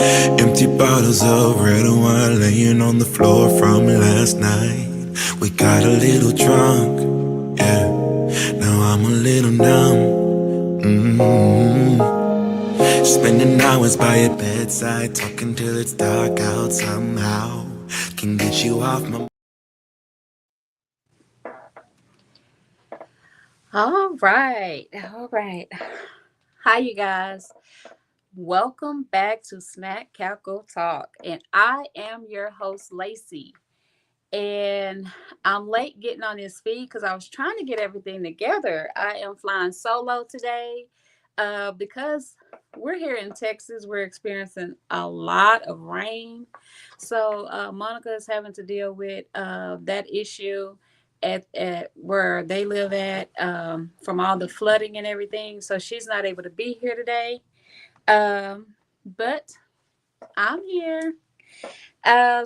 Empty bottles of red wine laying on the floor from last night. We got a little drunk, yeah. Now I'm a little numb. Spending hours by your bedside, talking till it's dark out somehow. Can get you off my. All right. All right. Hi, you guys. Welcome back to Snack Cackle Talk. And I am your host, Lacey. And I'm late getting on this feed because I was trying to get everything together. I am flying solo today because we're here in Texas. We're experiencing a lot of rain. So Monica is having to deal with that issue at where they live at from all the flooding and everything. So she's not able to be here today. But I'm here.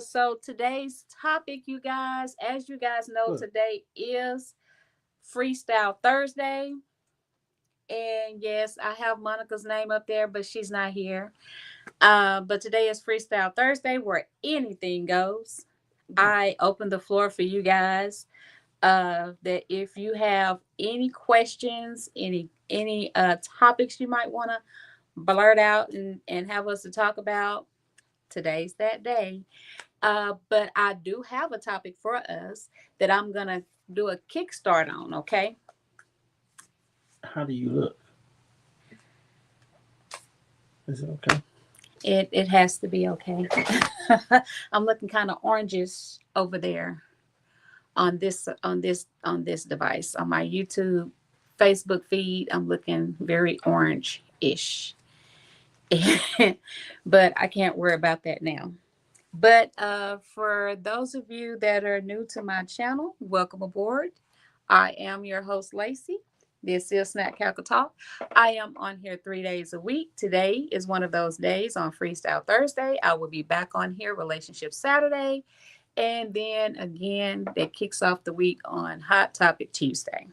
So today's topic, you guys, as you guys know, today is Freestyle Thursday. And yes, I have Monica's name up there, but she's not here. But today is Freestyle Thursday where anything goes. I open the floor for you guys. That if you have any questions, any topics you might want to blurt out and have us to talk about, today's that day. But I do have a topic for us that I'm gonna do a kickstart on. Okay. How do you look? Is it okay? It has to be okay. I'm looking kind of orangish over there on this device on my YouTube, Facebook feed. I'm looking very orange-ish, but I can't worry about that now. But for those of you that are new to my channel, welcome aboard. I am your host, Lacey. This is Snack Cackle Talk. I am on here 3 days a week. Today is one of those days on Freestyle Thursday. I will be back on here Relationship Saturday. And then again, that kicks off the week on Hot Topic Tuesday.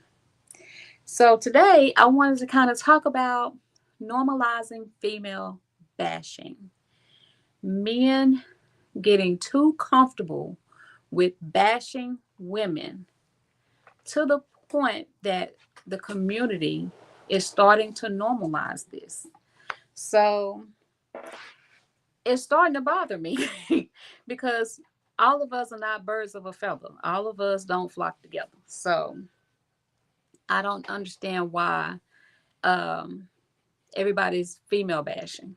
So today I wanted to kind of talk about normalizing female bashing. Men getting too comfortable with bashing women to the point that the community is starting to normalize this. So it's starting to bother me because all of us are not birds of a feather. All of us don't flock together. So I don't understand why um, everybody's female bashing.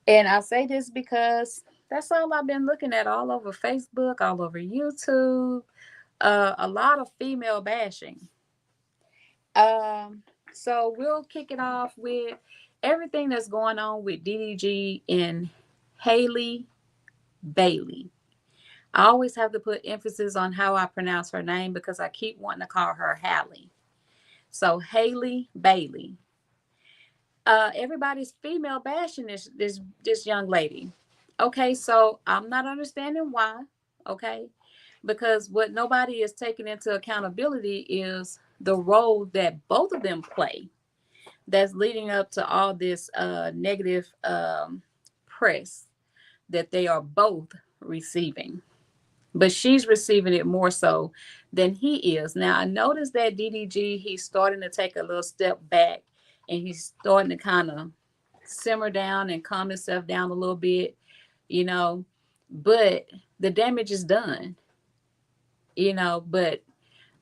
And I say this because that's all I've been looking at all over Facebook, all over YouTube. A lot of female bashing. So we'll kick it off with everything that's going on with DDG and Haley Bailey. I always have to put emphasis on how I pronounce her name because I keep wanting to call her Hallie. So Haley Bailey. Everybody's female bashing this young lady. Okay, so I'm not understanding why. Okay, because what nobody is taking into accountability is the role that both of them play that's leading up to all this negative press that they are both receiving. But she's receiving it more so than he is. Now, I noticed that DDG, he's starting to take a little step back and he's starting to kind of simmer down and calm himself down a little bit, you know, but the damage is done, but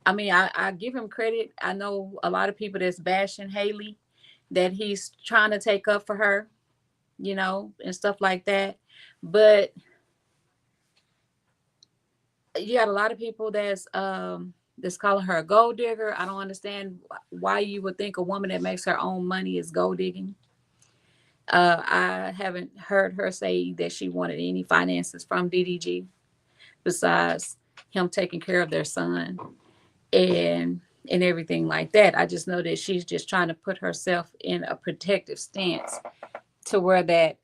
I mean, I give him credit. I know a lot of people that's bashing Haley that he's trying to take up for her, and stuff like that. But you got a lot of people that's calling her a gold digger. I don't understand why you would think a woman that makes her own money is gold digging. I haven't heard her say that she wanted any finances from DDG besides him taking care of their son and everything like that. I just know that she's just trying to put herself in a protective stance to where that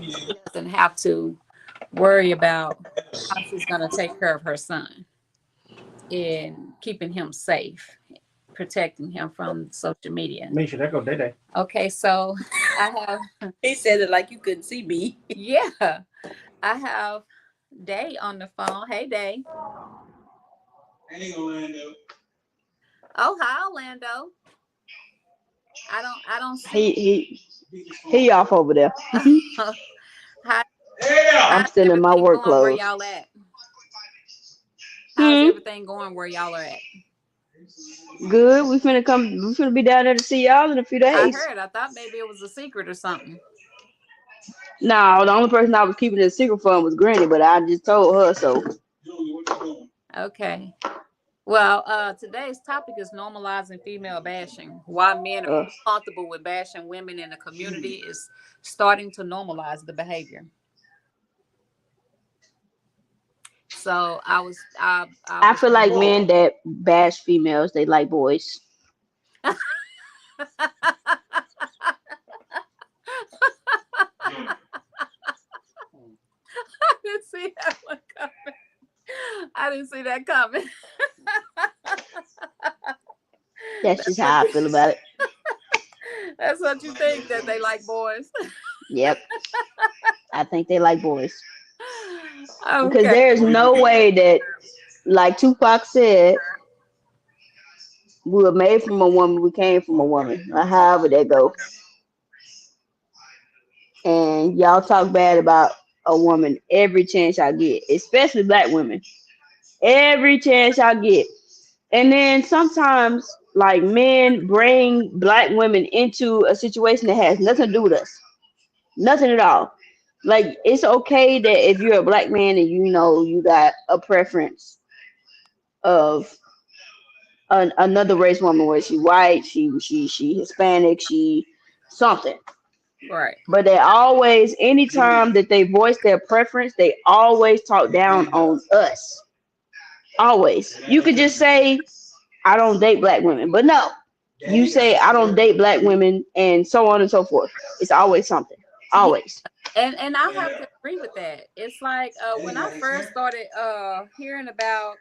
she doesn't have to worry about how she's going to take care of her son and keeping him safe, protecting him from social media. Misha, there go Day Day. Okay, so I have, He said it like you couldn't see me. yeah, I have Day on the phone. Hey, Day. Hey, Orlando. Oh, hi, Orlando. I don't see. He off over there. how Yeah. I'm how's still in my everything work going where clothes. y'all at? How's Hmm. everything going where y'all are at? Good. We finna be down there to see y'all in a few I days. heard. I thought maybe it was a secret or something. No, the only person I was keeping it a secret from was Granny, but I just told her so. Okay. Well, today's topic is normalizing female bashing. Why men are Uh, comfortable with bashing women in the community is starting to normalize the behavior. So I I was feel like men that bash females, they like boys. I didn't see that one coming. I didn't see that coming. That's That's just what how I you, feel about it. that's what you think that they like boys. Yep, I think they like boys because Okay. there is no way that, like Tupac said, we were made from a woman, we came from a woman, or however that go. And y'all talk bad about a woman every chance y'all get, especially black women. Every chance y'all get. And then sometimes, like, men bring black women into a situation that has nothing to do with us. Nothing at all. Like, it's okay that if you're a black man and you know you got a preference of another race woman, where she white, she Hispanic, she something. Right. But they always, anytime that they voice their preference, they always talk down on us. Always. You could just say, I don't date black women. But no, you say, I don't date black women, and so on and so forth. It's always something. Yeah. Always. And I have to agree with that. It's like when I first started hearing about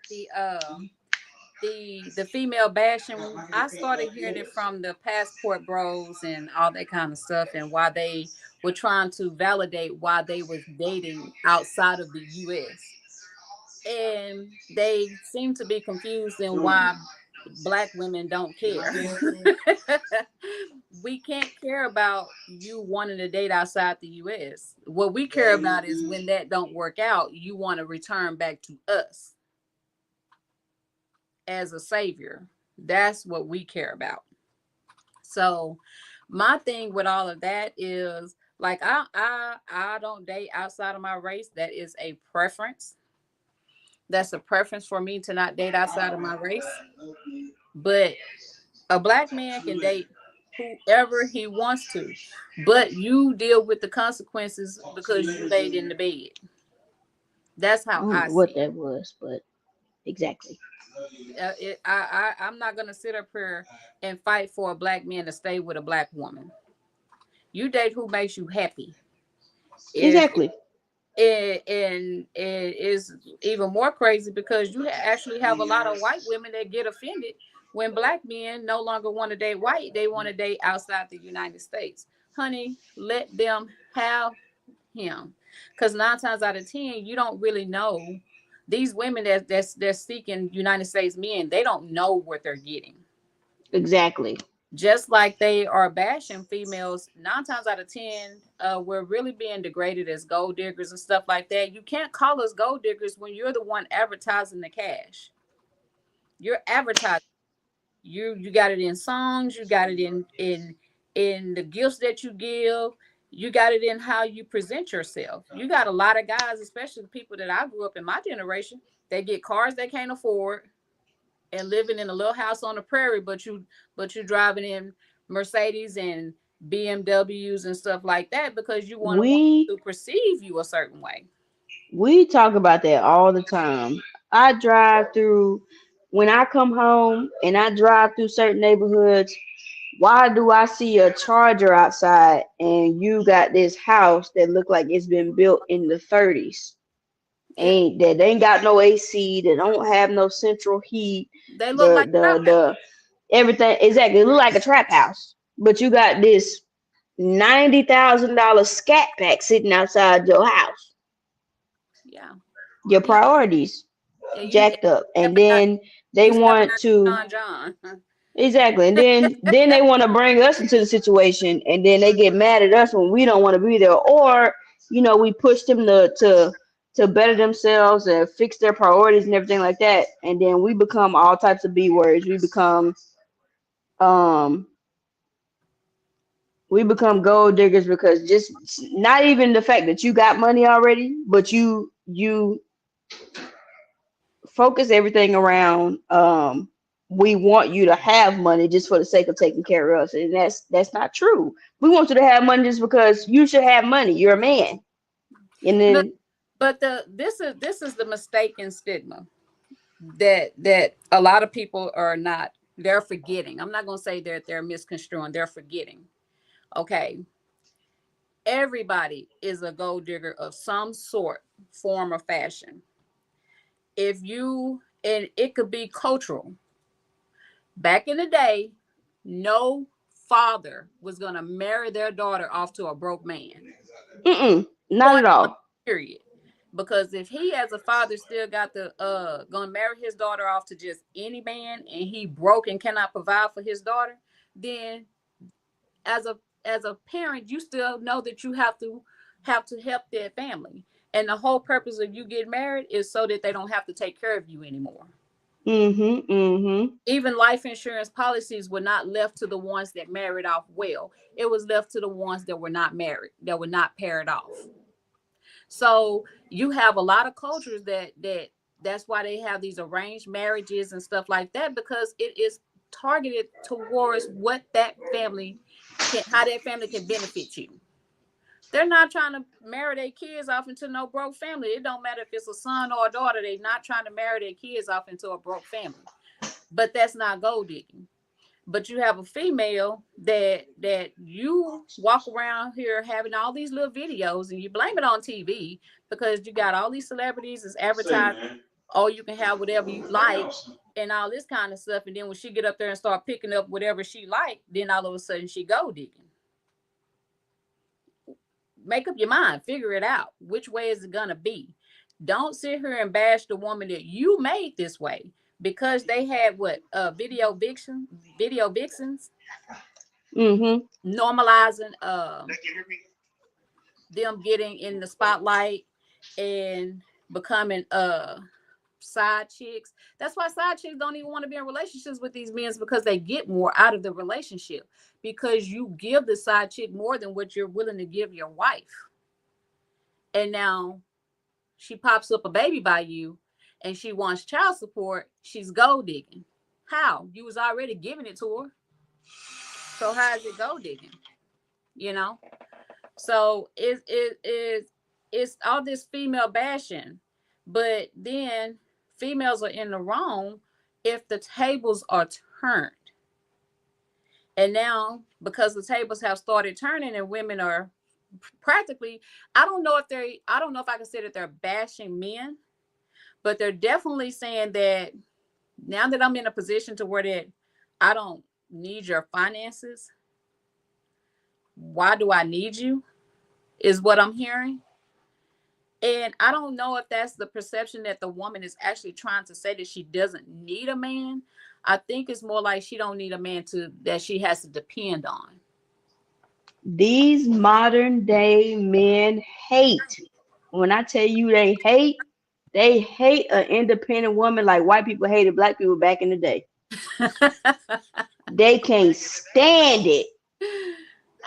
the female bashing, I started hearing it from the passport bros and all that kind of stuff, and why they were trying to validate why they was dating outside of the US. And they seem to be confused in why black women don't care. We can't care about you wanting to date outside the US. What we care about is when that don't work out, you want to return back to us as a savior. That's what we care about. So my thing with all of that is, like, I don't date outside of my race. That is a preference. That's a preference for me to not date outside of my race. But a black man can date whoever he wants to, but you deal with the consequences because you laid in the bed. That's I how don't I know what see that was, but exactly. I'm not gonna sit up here and fight for a black man to stay with a black woman. You date who makes you happy. If Exactly. and it is even more crazy because you actually have a lot of white women that get offended when black men no longer want to date white, they want to date outside the United States. Honey, let them have him, because 9 times out of 10 you don't really know these women that's seeking United States men. They don't know what they're getting. Exactly. Just like they are bashing females 9 times out of 10, we're really being degraded as gold diggers and stuff like that. You can't call us gold diggers when you're the one advertising the cash. You're advertising. You got it in songs, you got it in the gifts that you give, you got it in how you present yourself. You got a lot of guys, especially the people that I grew up in my generation, they get cars they can't afford and living in a little house on the prairie, but you driving in Mercedes and BMWs and stuff like that because you want a woman We to perceive you a certain way. we talk about that all the time. I drive through when I come home and I drive through certain neighborhoods. Why do I see a Charger outside and you got this house that look like it's been built in the 30s? Yeah, Ain't got no AC, they don't have no central heat, they look the like the trap house. the everything exactly, it look like a trap house. But you got this $90,000 scat pack sitting outside your house. Yeah. Your Yeah. priorities And jacked up, and stepping out, then they you stepping want out to John. exactly, and then they want to bring us into the situation, and then they get mad at us when we don't want to be there, or we push them to better themselves and fix their priorities and everything like that, and then we become all types of B words. Um we become gold diggers because just not even the fact that you got money already, but you focus everything around we want you to have money just for the sake of taking care of us, and that's not true. We want you to have money just because you should have money. You're a man. And Look, then but this is the mistaken stigma that a lot of people are not. They're forgetting. I'm not gonna say that they're misconstruing. They're forgetting. Okay, everybody is a gold digger of some sort, form, or fashion. If you and it could be cultural. Back in the day, no father was gonna marry their daughter off to a broke man. not Point at blank, all. period. Because if he as a father still got the gonna marry his daughter off to just any man and he broke and cannot provide for his daughter, then as a parent, you still know that you have to help their family. And the whole purpose of you getting married is so that they don't have to take care of you anymore. Mm-hmm. Even life insurance policies were not left to the ones that married off well. It was left to the ones that were not married, that were not paired off. So you have a lot of cultures that's why they have these arranged marriages and stuff like that, because it is targeted towards what that family how that family can benefit you. They're not trying to marry their kids off into no broke family. It don't matter if it's a son or a daughter. They're not trying to marry their kids off into a broke family. But that's not gold digging. But you have a female that you walk around here having all these little videos and you blame it on TV because you got all these celebrities as advertised. Oh, you can have whatever you like and all this kind of stuff. And then when she get up there and start picking up whatever she like, then all of a sudden she gold digging. Make up your mind, figure it out. Which way is it gonna be? Don't sit here and bash the woman that you made this way because they had what video vixens normalizing them getting in the spotlight and becoming side chicks. That's why side chicks don't even want to be in relationships with these men, because they get more out of the relationship because you give the side chick more than what you're willing to give your wife. And now she pops up a baby by you and she wants child support. She's gold digging. How? You was already giving it to her. So how is it gold digging? You know? So it's all this female bashing, but then females are in the wrong if the tables are turned. And now, because the tables have started turning and women are practically, I don't know if I can say that they're bashing men, but they're definitely saying that now that I'm in a position to where that I don't need your finances, why do I need you? Is what I'm hearing. And I don't know if that's the perception that the woman is actually trying to say, that she doesn't need a man. I think it's more like she don't need a man that she has to depend on. These modern day men hate. When I tell you they hate an independent woman like white people hated black people back in the day. They can't stand it.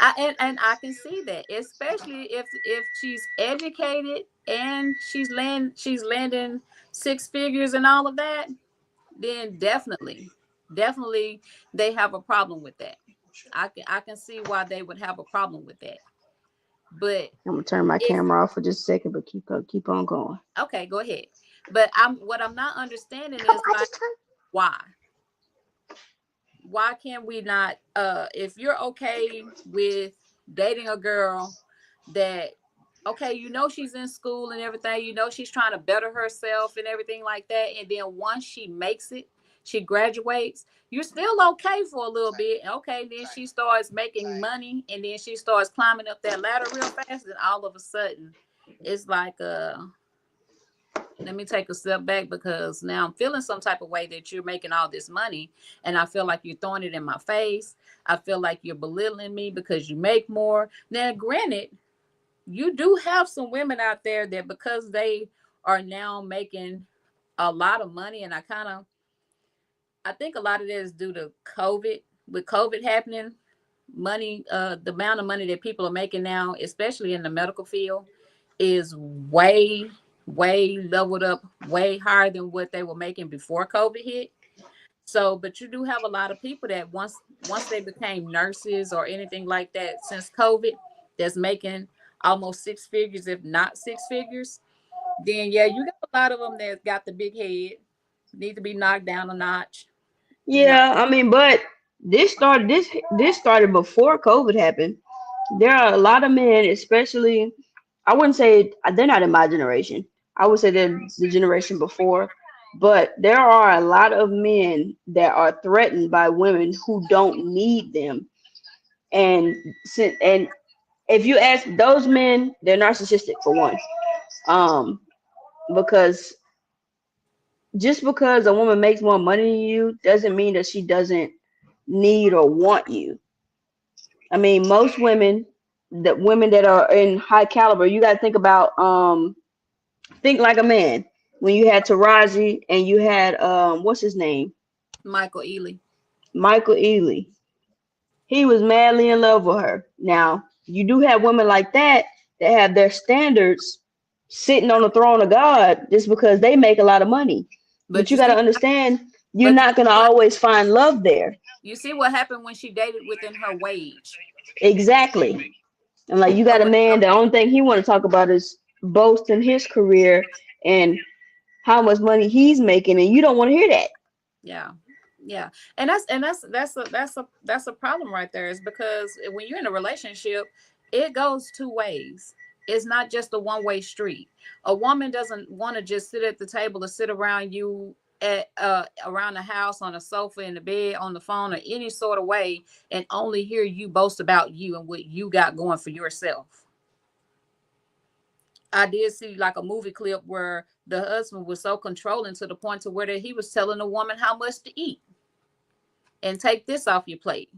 And I can see that, especially if she's educated and she's landing six figures and all of that, then definitely they have a problem with that. I can see why they would have a problem with that. But I'm gonna turn my if camera off for just a second, but keep on going. okay, go ahead. But I'm not understanding is like why can't we not if you're okay with dating a girl that okay, she's in school and everything, she's trying to better herself and everything like that, and then once she makes it, she graduates, you're still okay for a little bit. Okay, then she starts making money, and then she starts climbing up that ladder real fast, and all of a sudden it's like let me take a step back, because now I'm feeling some type of way that you're making all this money, and I feel like you're throwing it in my face. I feel like you're belittling me because you make more. Now, granted, you do have some women out there that, because they are now making a lot of money, and I think a lot of that is due to COVID. With COVID happening, money, the amount of money that people are making now, especially in the medical field, is way leveled up, way higher than what they were making before COVID hit. So, but you do have a lot of people that once they became nurses or anything like that since COVID, that's making almost six figures, if not six figures. Then yeah, you got a lot of them that got the big head, need to be knocked down a notch. You know, Yeah, I mean, but this started before COVID happened. There are a lot of men, especially, I wouldn't say they're not in my generation. I would say they're the generation before, but there are a lot of men that are threatened by women who don't need them. And and if you ask those men, they're narcissistic for one. Because just because a woman makes more money than you doesn't mean that she doesn't need or want you. I mean, most women, the women that are in high caliber, you got to think about think like a man. When you had Taraji and you had what's his name? Michael Ealy. Michael Ealy. He was madly in love with her. Now, you do have women like that have their standards sitting on the throne of God just because they make a lot of money. But But you you got to see, understand, you're but you not going to see what always find love there. you see what happened when she dated within her wage. Exactly. And like you So got a what? man, the only thing he want to talk about is boasting his career and how much money he's making, and you don't want to hear that. Yeah, yeah, and that's a problem right there. Is because when you're in a relationship, it goes two ways. It's not just a one-way street. A woman doesn't want to just sit at the table or sit around you at around the house, on a sofa, in the bed, on the phone, or any sort of way, and only hear you boast about you and what you got going for yourself. I did see like a movie clip where the husband was so controlling to the point to where that he was telling the woman how much to eat and take this off your plate.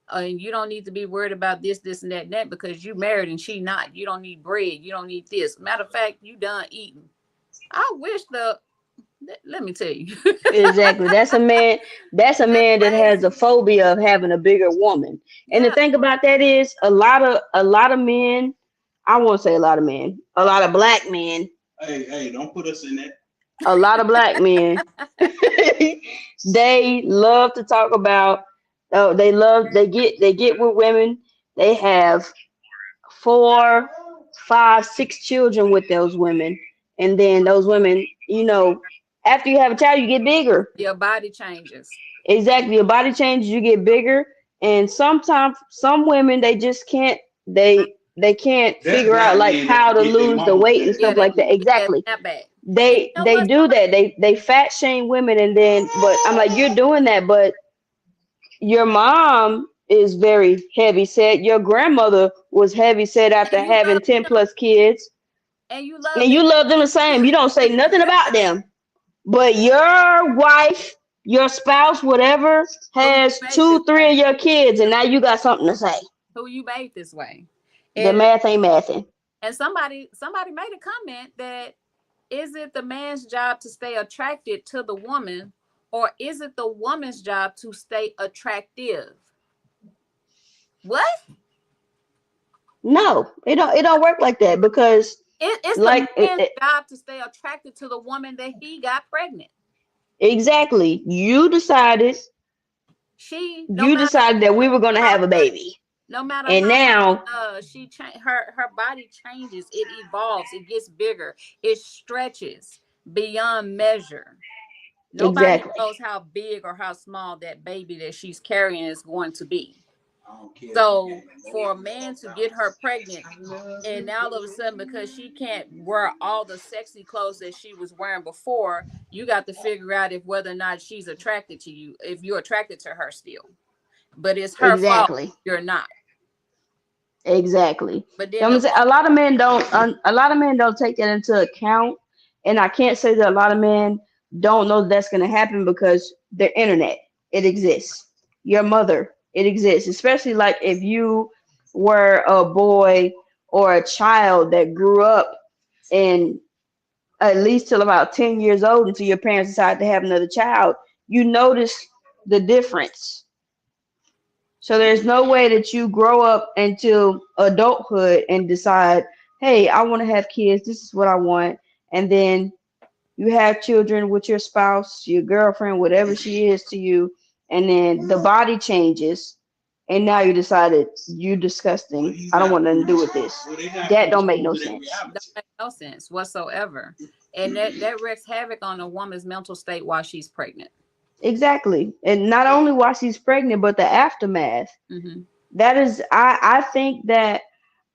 And you don't need to be worried about this, this, and that, and that, because you married and she not. You don't need bread. You don't need this. Matter of fact, you done eating. I wish let me tell you. Exactly. That's a man. That's a That's man that has a crazy. phobia of having a bigger woman. And the Yeah. thing about that is, a lot of men. I won't say a lot of men. A lot of black men. Hey, don't put us in that. A lot of black men. They love to talk about. Oh, they get with women. They have 4, 5, 6 children with those women, and then those women, after you have a child, you get bigger. Your body changes. Exactly, your body changes, you get bigger, and sometimes some women they just can't they can't That's figure out black like men that how to forget their lose the mama. weight and Yeah, stuff like that. get that Exactly. snapback. And They you know they what? do that. They fat shame women, and then but I'm like, you're doing that, but your mom is very heavy set. Your grandmother was heavy set And after you having love 10 them. plus kids, And you love and them. you love them the same. You don't say nothing about them. But your wife, your spouse, whatever, Who you has made this 2, 3 way. of your kids, and now you got something to say. Who you made this way. The And math ain't mathing. somebody made a comment that, is it the man's job to stay attracted to the woman, or is it the woman's job to stay attractive? What? No, it don't work like that because It's the like man's job to stay attracted to the woman that he got pregnant. exactly, She, no you matter decided that we were gonna how have a much, baby, no matter and how much now her body changes, it evolves, it gets bigger, it stretches beyond measure. Nobody exactly. knows how big or how small that baby that she's carrying is going to be. I don't care. So for a man to get her pregnant, and now all of a sudden, because she can't wear all the sexy clothes that she was wearing before, you got to figure out if whether or not she's attracted to you, if you're attracted to her still. But it's her fault Exactly. you're not. Exactly. But You then know what I'm saying? A lot of men don't take that into account, and I can't say that a lot of men don't know that's going to happen because the internet, it exists. Your mother, it exists. Especially like if you were a boy or a child that grew up in at least till about 10 years old until your parents decide to have another child, you notice the difference. So there's no way that you grow up into adulthood and decide, hey, I want to have kids. This is what I want. And then you have children with your spouse, your girlfriend, whatever she is to you. And then the body changes. And now you decided you disgusting. I don't want nothing to do with this. That don't make no sense. that makes no sense whatsoever. And that wreaks havoc on a woman's mental state while she's pregnant. Exactly. And not only while she's pregnant, but the aftermath. Mm-hmm. That is, I think that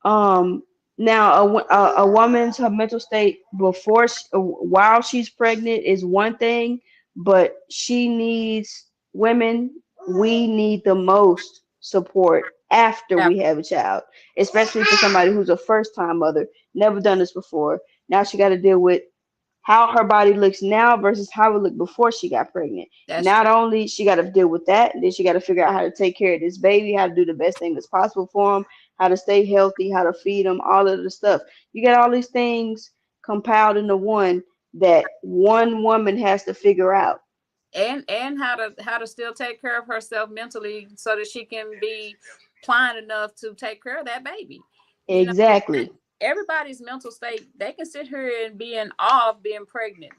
um now a woman's her mental state before while she's pregnant is one thing, but she needs we need the most support after Yeah, we have a child, especially for somebody who's a first time mother, never done this before. Now she got to deal with how her body looks now versus how it looked before she got pregnant. that's Not true. only she got to deal with that, then she got to figure out how to take care of this baby, how to do the best thing that's possible for him, how to stay healthy, how to feed him, all of the stuff. You got all these things compiled into one that one woman has to figure out. And how to still take care of herself mentally so that she can be pliant enough to take care of that baby. You know, Exactly. everybody's mental state, they can sit here and be in awe of being pregnant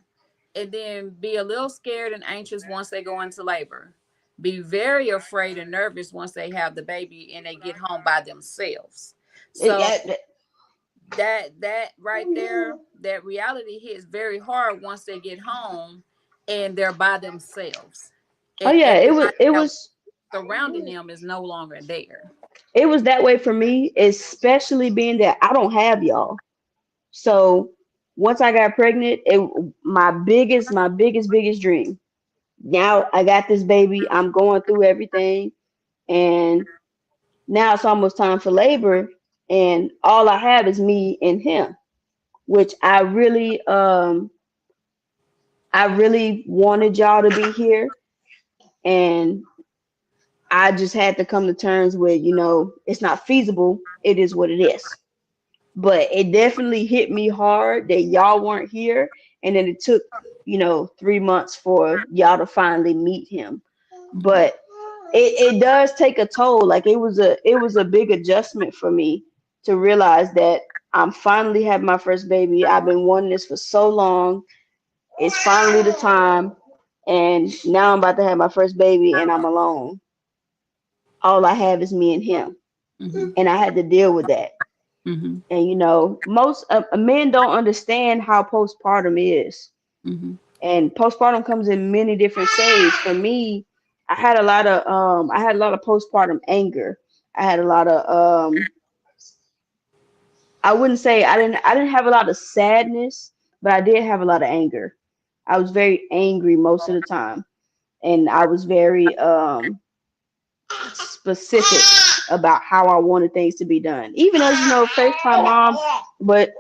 and then be a little scared and anxious once they go into labor. Be very afraid and nervous once they have the baby and they get home by themselves. It, So it- that right there, that reality hits very hard once they get home and they're by themselves. oh And yeah, everybody it else was surrounding them is no longer there. it was that way for me, especially being that I don't have y'all. So once I got pregnant, biggest dream. Now I got this baby. I'm going through everything, and now it's almost time for labor, and all I have is me and him, which I really wanted y'all to be here, and I just had to come to terms with, it's not feasible. It is what it is. But it definitely hit me hard that y'all weren't here, and then it took 3 months for y'all to finally meet him. But it does take a toll. Like it was a big adjustment for me to realize that I'm finally having my first baby. I've been wanting this for so long. It's finally the time, and now I'm about to have my first baby and I'm alone. All I have is me and him, Mm-hmm. and I had to deal with that. Mm-hmm. And most men don't understand how postpartum is. Mm-hmm. And postpartum comes in many different shades. For me, I had a lot of postpartum anger. I had a lot of I wouldn't say I didn't have a lot of sadness, but I did have a lot of anger. I was very angry most of the time, and I was very specific about how I wanted things to be done. Even as first time mom, but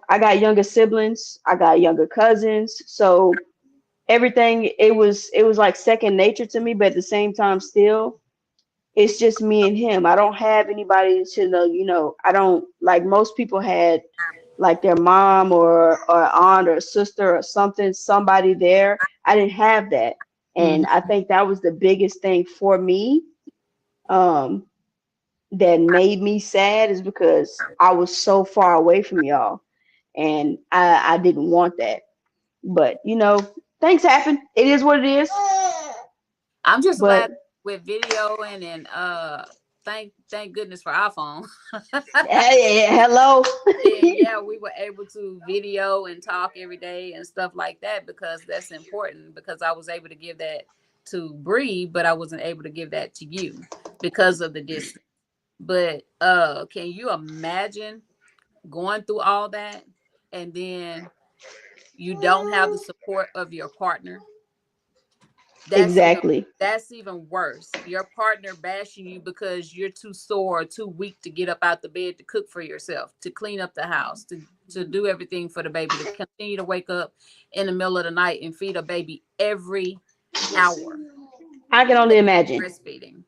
I got younger siblings, I got younger cousins, so everything it was like second nature to me, but at the same time still it's just me and him. I don't have anybody to I don't, like most people had like their mom or aunt or sister or somebody there. I didn't have that. And I think that was the biggest thing for me, um that made me sad, is because I was so far away from y'all, and I didn't want that. But things happen. It is what it is. I'm just glad But with video and thank goodness for iPhone. hey, hello. And yeah, we were able to video and talk every day and stuff like that, because that's important, because I was able to give that to Bree, but I wasn't able to give that to you. because of the distance. But can you imagine going through all that and then you don't have the support of your partner? Exactly. That's even worse. Your partner bashing you because you're too sore or too weak to get up out the bed to cook for yourself, to clean up the house, to do everything for the baby, to continue to wake up in the middle of the night and feed a baby every hour. I can only imagine. Breastfeeding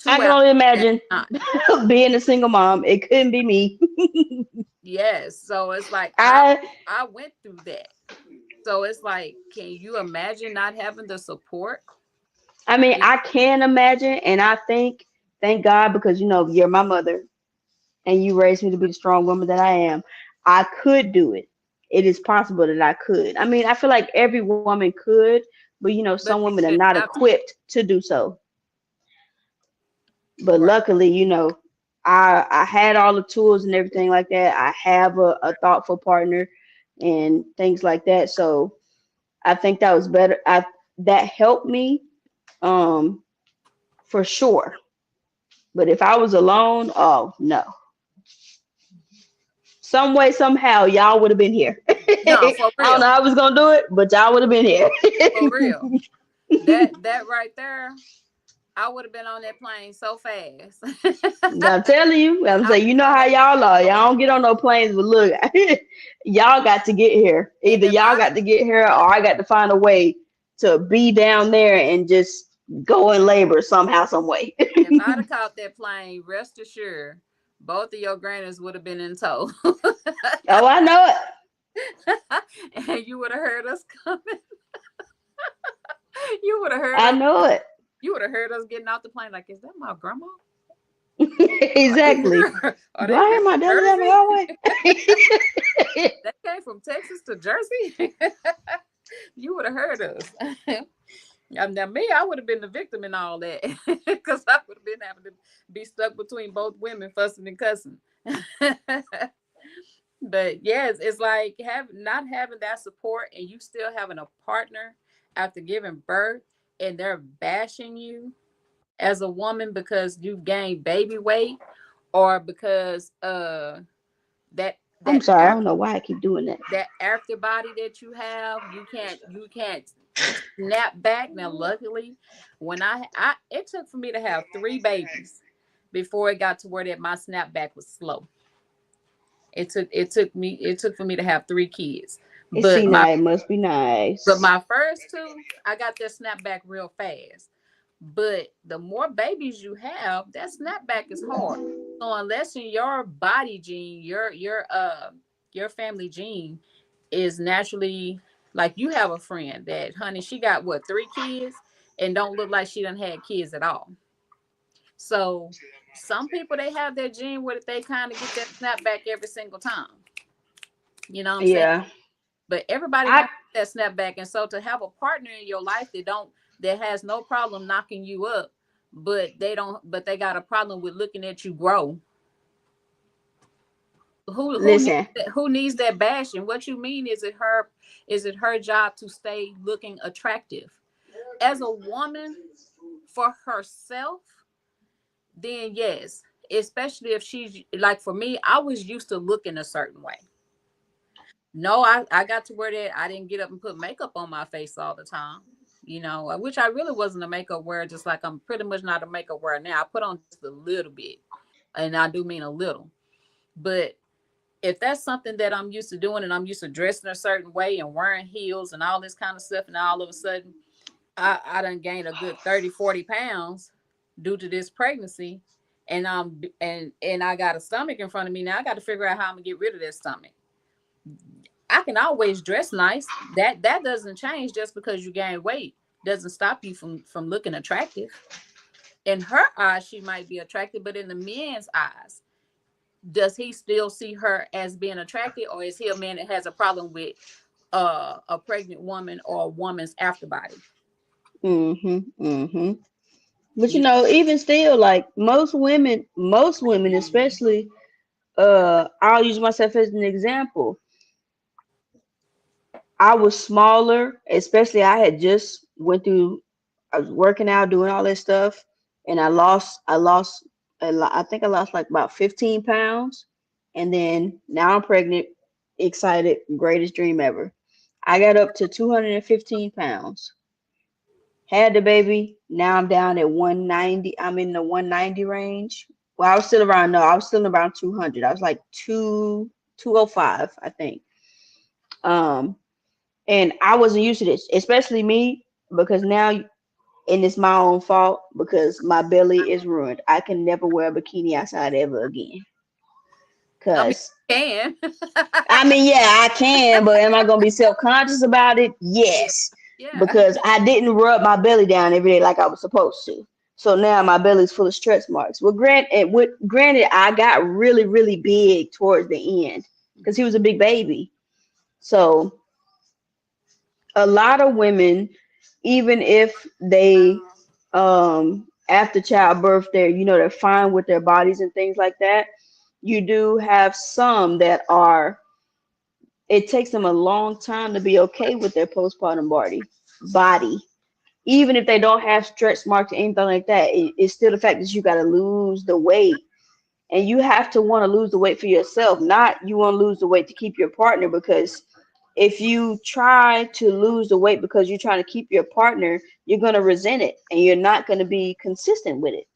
I 2 can hours only at imagine a time. being a single mom. It couldn't be me. Yes. So it's like I I went through that. So it's like, can you imagine not having the support? I mean, I can imagine, and I thank God, because you're my mother and you raised me to be the strong woman that I am. I could do it. It is possible that I could. I mean, I feel like every woman could, but some But you women are shouldn't not have to. equipped to do so. But Right. luckily, I had all the tools and everything like that. I have a thoughtful partner and things like that. So I think that was better. That helped me, um, for sure. But if I was alone, oh no. Some way, somehow, y'all would have been here. No, I for don't know real. how I was gonna do it, but y'all would have been here. For real. That right there, I would have been on that plane so fast. I'm telling you, I'm I saying, you know know how that y'all are. so Y'all don't get on no planes, but look, y'all got to get here. and Either y'all got to get here, or I got to find a way to be down there and just go in labor somehow, some way. if I'd have caught that plane, rest assured, both of your grannies would have been in tow. Oh, I know it. And you would have heard us coming. You would have heard I us. know it. You would have heard us getting off the plane. Like, is that my grandma? Are they Exactly. here? Are Do they I from hear my daddy down the Jersey? hallway? They came from Texas to Jersey. You would have heard us. Now, me, I would have been the victim in all that because I would have been having to be stuck between both women, fussing and cussing. But yes, it's like not having that support and you still having a partner after giving birth and they're bashing you as a woman because you've gained baby weight or because that I'm that sorry. I don't know why I keep doing that. that after body that you have, you can't snap back. Now, luckily, when I it took for me to have 3 babies before it got to where that my snapback was slow. It took for me to have 3 kids, It's see but now. It must be nice. my first 2, I got that snapback real fast. But the more babies you have, that snapback is hard. So unless in your body gene, your family gene is naturally like you have a friend that, honey, she got what 3 kids and don't look like she done had kids at all. So some people they have their gene where they kind of get that snapback every single time. You know what I'm saying? Yeah. But everybody I don't have that snapback, and so to have a partner in your life that has no problem knocking you up, but they got a problem with looking at you grow. Who needs listen. that, who needs that bashing? What you mean is it her job to stay looking attractive as a woman for herself? Then yes, especially if she's like for me, I was used to looking a certain way. No, I got to where that I didn't get up and put makeup on my face all the time. Which I really wasn't a makeup wearer, just like I'm pretty much not a makeup wearer now. I put on just a little bit, and I do mean a little. But if that's something that I'm used to doing and I'm used to dressing a certain way and wearing heels and all this kind of stuff, and all of a sudden I done gained a good 30, 40 pounds due to this pregnancy, and I got a stomach in front of me now. I got to figure out how I'm gonna get rid of that stomach. I can always dress nice. That doesn't change just because you gain weight. Doesn't stop you from looking attractive. In her eyes, she might be attractive, but in the man's eyes, does he still see her as being attractive, or is he a man that has a problem with a pregnant woman or a woman's afterbody? Mm-hmm. But You even still, like most women, especially, I'll use myself as an example. I was smaller, especially I had just went through, I was working out, doing all that stuff. and I think I lost like about 15 pounds, and then now I'm pregnant, excited, greatest dream ever. I got up to 215 pounds, had the baby. Now I'm down at 190. I'm in the 190 range. Well, I was still around, no, I was still around 200. I was like 205, I think. Um, and I wasn't used to this, especially me, because now, and it's my own fault because my belly is ruined. I can never wear a bikini outside ever again. I mean, Cause you can. I mean, yeah, I can, but am I gonna be self-conscious about it? Yeah. Yes, Yeah. because I didn't rub my belly down every day like I was supposed to. So now my belly's full of stretch marks. Well, granted, I got really, really big towards the end because he was a big baby. So a lot of women, even if they after childbirth they're fine with their bodies and things like that, you do have some that are, it takes them a long time to be okay with their postpartum body, even if they don't have stretch marks or anything like that. It's still the fact that you got to lose the weight, and you have to want to lose the weight for yourself, not you want to lose the weight to keep your partner, because if you try to lose the weight because you're trying to keep your partner, you're going to resent it and you're not going to be consistent with it.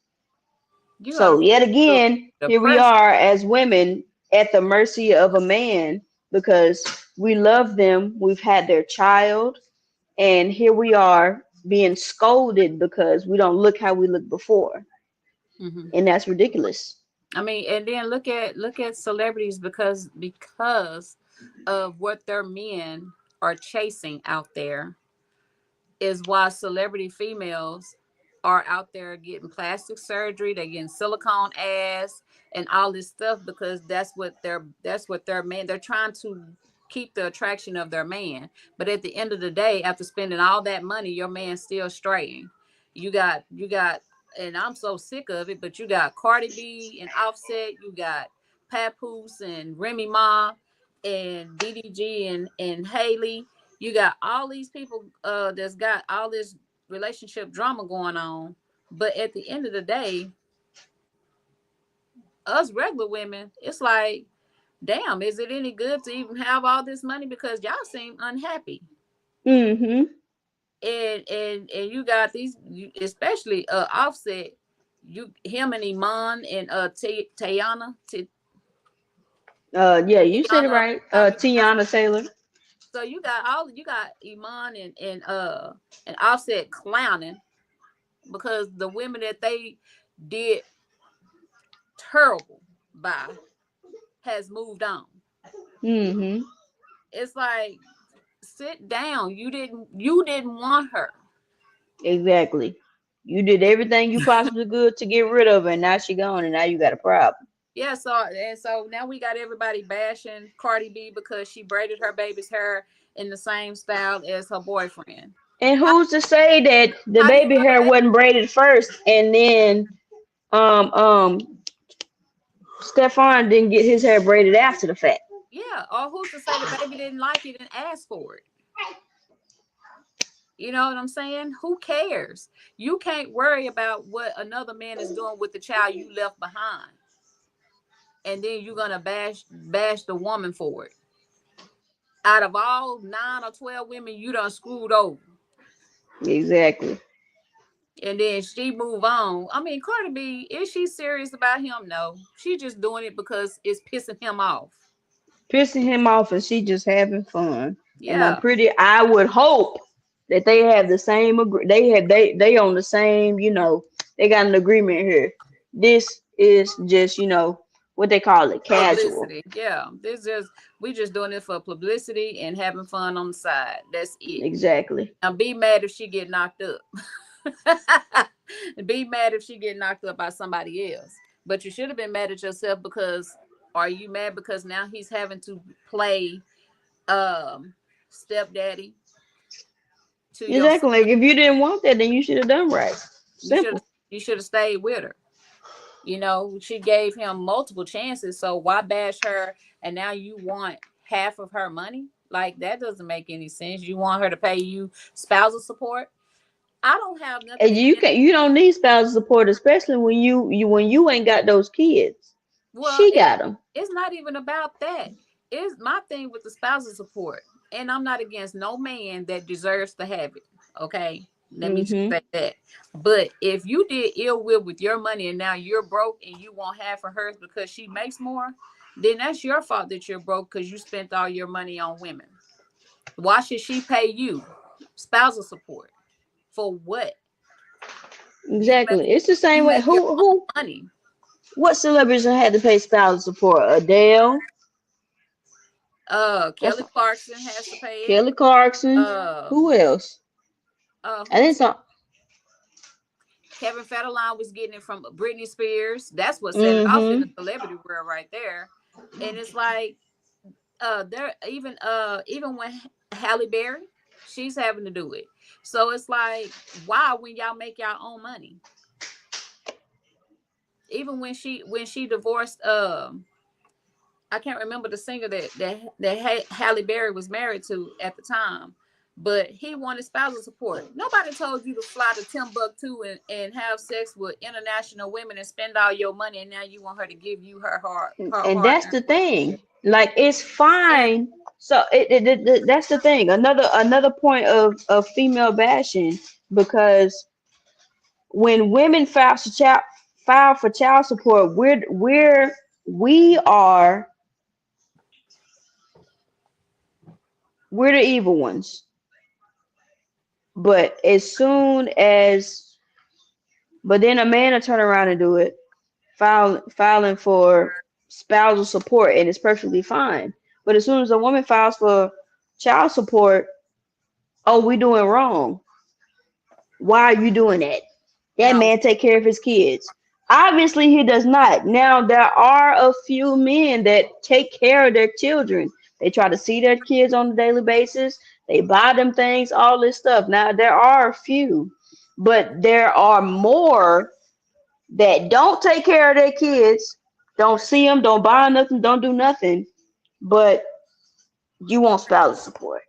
You So gonna yet feel again, the here we pressure. are as women at the mercy of a man because we love them, we've had their child, and here we are being scolded because we don't look how we looked before. Mhm. And that's ridiculous. I mean, and then look at celebrities because of what their men are chasing out there is why celebrity females are out there getting plastic surgery, they're getting silicone ass and all this stuff because that's what their man, they're trying to keep the attraction of their man. But at the end of the day, after spending all that money, your man's still straying. You got and I'm so sick of it, but you got Cardi B and Offset, you got Papoose and Remy Ma and DDG and Haley. You got all these people that's got all this relationship drama going on, but at the end of the day, us regular women, it's like, damn, is it any good to even have all this money because y'all seem unhappy? Mm-hmm. And you got these, especially Offset, him and Iman and Tayana, Yeah, you said it Tayana, right. however you pronounce Tiana Taylor. it. So you got Iman and Offset clowning because the women that they did terrible by has moved on. Mm-hmm. It's like, sit down. You didn't want her. Exactly. You did everything you possibly could to get rid of her, and now she gone, and now you got a problem. Yeah, so now we got everybody bashing Cardi B because she braided her baby's hair in the same style as her boyfriend. And How, who's to say that the how do you baby know the hair baby? wasn't braided first, and then um um Stefan didn't get his hair braided after the fact? Yeah, or who's to say the baby didn't like it and ask for it? You know what I'm saying? Who cares? You can't worry about what another man is doing with the child you left behind, and then you're gonna bash the woman for it. Out of all 9 or 12 women you done screwed over, Exactly. and then she move on. I mean, Cardi B, is she serious about him? No, she just doing it because it's pissing him off. Pissing him off, and she just having fun. And Yeah, I would hope that they have the same they on the same, they got an agreement here. This is just, what they call it, casual. publicity. Yeah, this just we just doing it for publicity and having fun on the side. That's it. Exactly. Now be mad if she get knocked up. Be mad if she get knocked up by somebody else. But you should have been mad at yourself because are you mad because now he's having to play stepdaddy to your son? Exactly. Like if you didn't want that, then you should have done right. You should have Simple. you should have stayed with her. You know, she gave him multiple chances, so why bash her and now you want half of her money? Like that doesn't make any sense. You want her to pay you spousal support? I don't have nothing And against. you don't need spousal support, especially when you ain't got those kids. Well, She got them. it's not even about that. It's my thing with the spousal support, and I'm not against no man that deserves to have it. Okay, let me just Mm-hmm. say that. But if you did ill will with your money and now you're broke and you want half of hers because she makes more, then that's your fault that you're broke because you spent all your money on women. Why should she pay you spousal support for what? You make Exactly. It's the you same way. make your own Who money. what celebrities had to pay spousal support? Adele. That's Kelly Clarkson has to pay it. Kelly Clarkson. Uh, Who else? who I think was so. Kevin Federline was getting it from Britney Spears. That's what set it off in the Mm-hmm. celebrity world right there. And it's like there even when Halle Berry, she's having to do it. So it's like, why when y'all make y'all own money? Even when she divorced I can't remember the singer that Halle Berry was married to at the time, but he wanted spousal support. Nobody told you to fly to Timbuktu and have sex with international women and spend all your money, and now you want her to give you her And hard that's earned the money. thing. Like it's And fine. So that's the thing. Another point of female bashing, because when women file for child support, we are we're the evil ones. But as soon as but then a man will turn around and do it, filing for spousal support, and it's perfectly fine. But as soon as a woman files for child support, oh, we doing wrong. Why are you doing that? That no, man take care of his kids. Obviously, he does not. Now, there are a few men that take care of their children. They try to see their kids on a daily basis. They buy them things, all this stuff. Now, there are a few, but there are more that don't take care of their kids, don't see them, don't buy nothing, don't do nothing, but you want spousal support.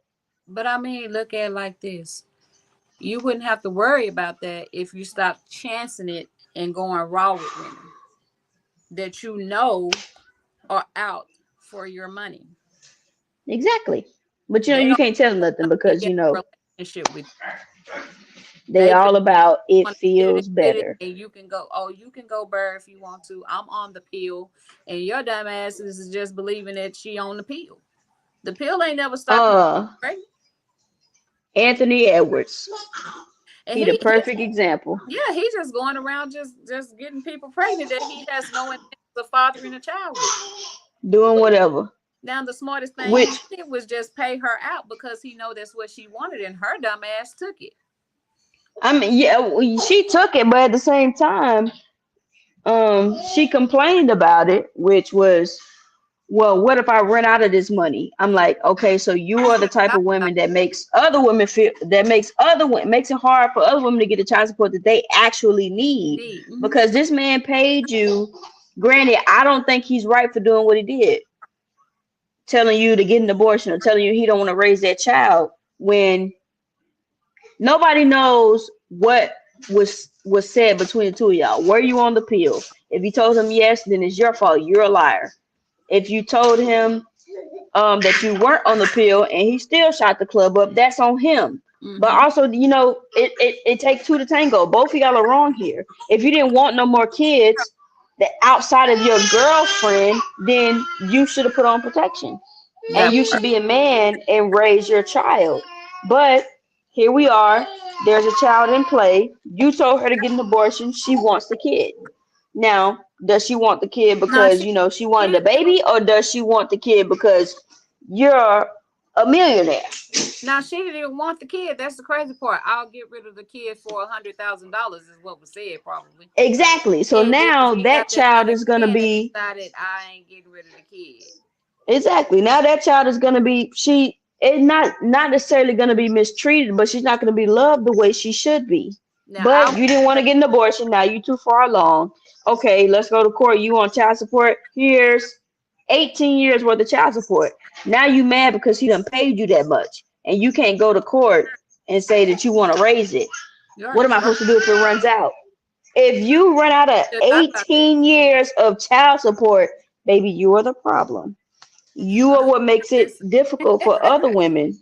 but I mean, look at it like this: you wouldn't have to worry about that if you stopped chancing it and going raw with women that you know are out for your money. Exactly. But They you don't can't tell them nothing be because in a relationship with you. they They just all about it want to get it feels and get it, better. and you can go. Oh, you can go, Burr, if you want to. I'm on the pill, and your dumb ass is just believing that she on the pill. The pill ain't never stopped you Uh, from Anthony Edwards. and He the perfect example. yeah, he's just going around just getting people pregnant that he has no intention of fathering a child with. Doing whatever. Now the smartest thing Which he did was just pay her out because he know that's what she wanted, and her dumb ass took it. I mean, yeah, she took it, but at the same time, she complained about it, which was, well, what if I run out of this money? I'm like, okay, so you That's are the what type I of thought. women that makes other women feel, that makes other women, makes it hard for other women to get the child support that they actually need, Mhm. because this man paid you. Granted, I don't think he's right for doing what he did, telling you to get an abortion or telling you he don't want to raise that child when nobody knows what was said between the two of y'all. Were you on the pill? If you told him yes, then it's your fault. You're a liar. If you told him that you weren't on the pill and he still shot the club up, that's on him. But Mhm. also, it takes two to tango. Both of y'all are wrong here. If you didn't want no more kids that outside of your girlfriend, then you should have put on protection. And That you part. should be a man and raise your child. But here we are. There's a child in play. You told her to get an abortion. She wants the kid. Now, does she want the kid Now because she she wanted the did. baby, or does she want the kid because you're a millionaire? Now she didn't even want the kid. That's the crazy part. I'll get rid of the kid for $100,000 is what was said probably. Exactly. So And then now she that got that child money is gonna again and be decided I ain't getting rid of the kid. exactly. Now that child is gonna be she is not necessarily gonna be mistreated, but she's not gonna be loved the way she should be. Now I But would you didn't want to say get an abortion. Now you too far along. Okay, let's go to court. You want child support? Here's 18 years worth of child support. Now you mad because he done paid you that much, and you can't go to court and say that you want to raise it. You're What am I supposed to do if it runs out? If you run out of just thought about that. 18 years of child support, baby, you are the problem. You are what makes it Listen, difficult for other women.